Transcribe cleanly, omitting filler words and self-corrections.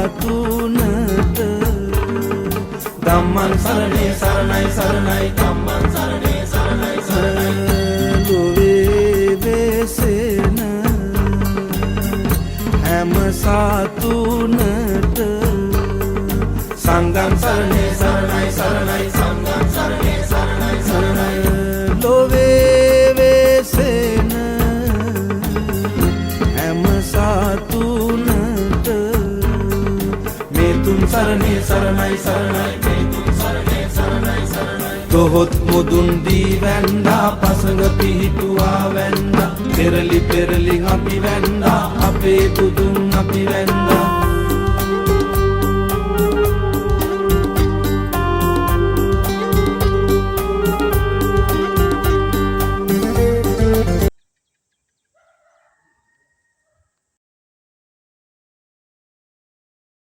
සාතුනට ධම්මං සරණේ සරණයි සරණයි ධම්මං සරණේ සරණයි සරණයි ලොවේ වෙසෙන හැම සාතුනට සංඝං සරණේ සරණයි සරණයි සංඝං සරණේ සරණයි සරණයි ලොවේ වෙසෙන හැම සාතුනට මේ තුන් සරණේ සරණයි සරණයි මේ තුන් සරණේ සරණයි සරණයි දොහොත් මුදුන් දී වැන්දා පසඟ පිහිටුවා වැන්දා පෙරලි පෙරලි අපි වැන්දා අපේ බුදුන් අපි වැන්දා